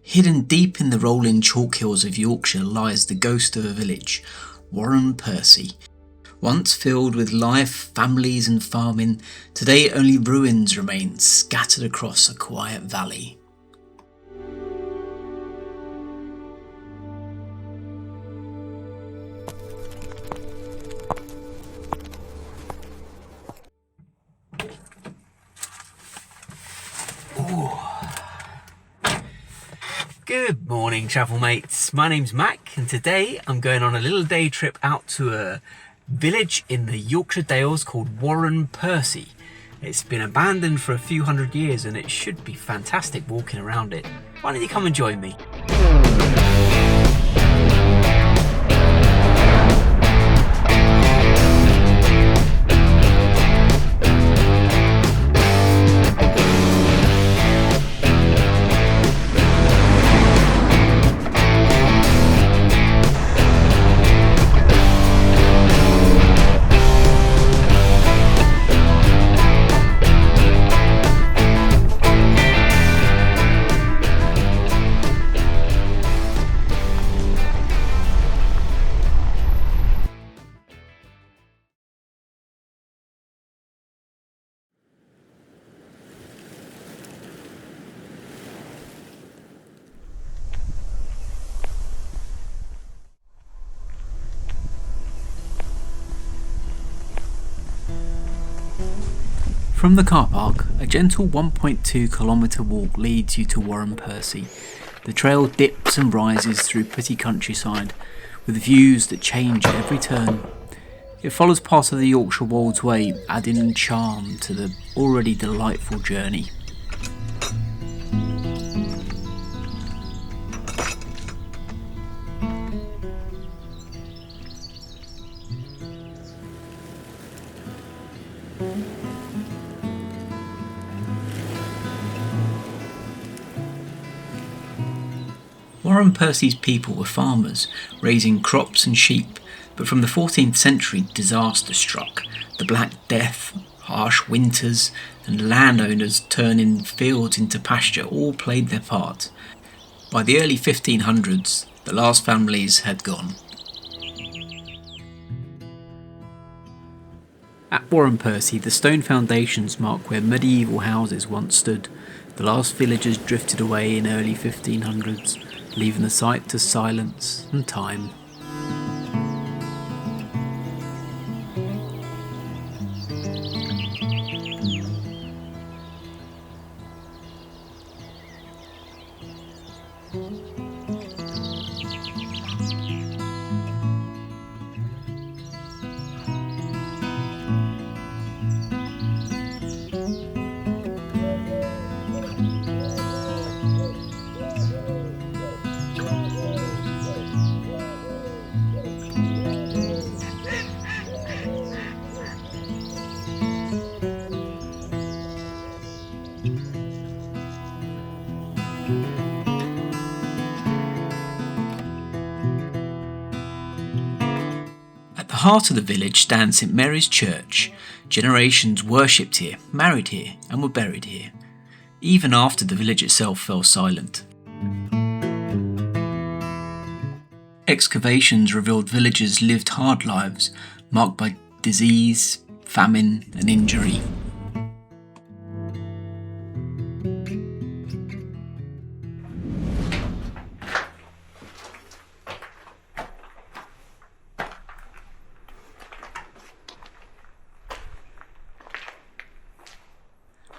Hidden deep in the rolling chalk hills of Yorkshire lies the ghost of a village, Wharram Percy. Once filled with life, families and farming, today only ruins remain scattered across a quiet valley. Good morning, travel mates. My name's Mac, and today I'm going on a little day trip out to a village in the Yorkshire Dales called Wharram Percy. It's been abandoned for a few hundred years and it should be fantastic walking around it. Why don't you come and join me? From the car park, a gentle 1.2 kilometre walk leads you to Wharram Percy. The trail dips and rises through pretty countryside, with views that change at every turn. It follows part of the Yorkshire Wolds way, adding charm to the already delightful journey. Wharram Percy's people were farmers, raising crops and sheep, but from the 14th century disaster struck. The Black Death, harsh winters, and landowners turning fields into pasture all played their part. By the early 1500s, the last families had gone. At Wharram Percy, the stone foundations mark where medieval houses once stood. The last villagers drifted away in early 1500s, leaving the site to silence and time. At the heart of the village stands St Mary's Church. Generations worshipped here, married here, and were buried here, even after the village itself fell silent. Excavations revealed villagers lived hard lives, marked by disease, famine, and injury.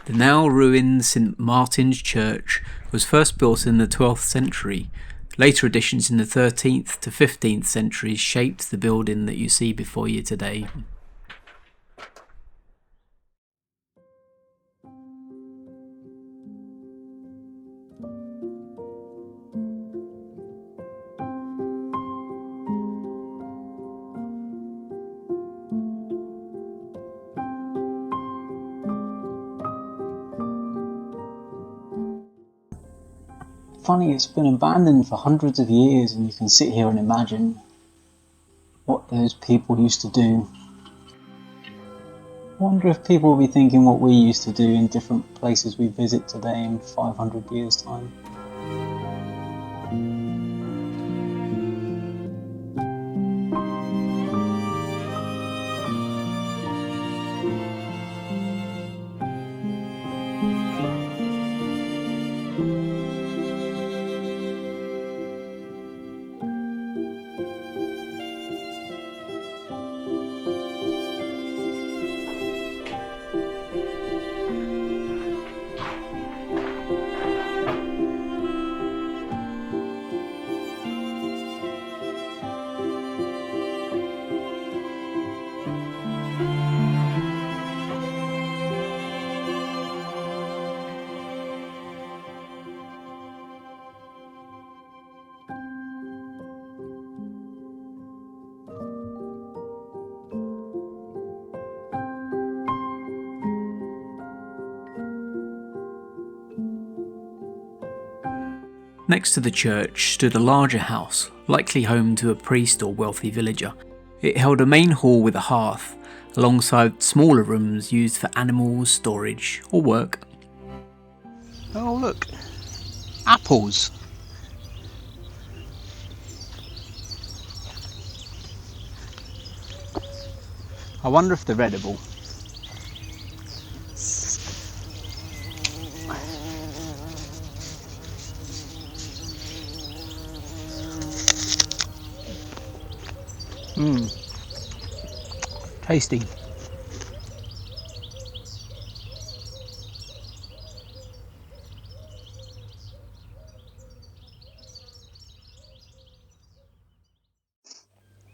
The now ruined St Martin's Church was first built in the 12th century. Later additions in the 13th to 15th centuries shaped the building that you see before you today. Funny, it's been abandoned for hundreds of years, and you can sit here and imagine what those people used to do. I wonder if people will be thinking what we used to do in different places we visit today in 500 years' time. Next to the church stood a larger house, likely home to a priest or wealthy villager. It held a main hall with a hearth, alongside smaller rooms used for animals, storage or work. Oh look, apples. I wonder if they're edible. Tasty.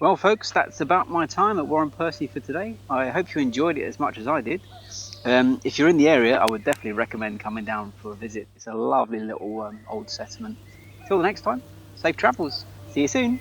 Well folks, that's about my time at Wharram Percy for today. I hope you enjoyed it as much as I did. If you're in the area, I would definitely recommend coming down for a visit. It's a lovely little old settlement. Till the next time, safe travels. See you soon.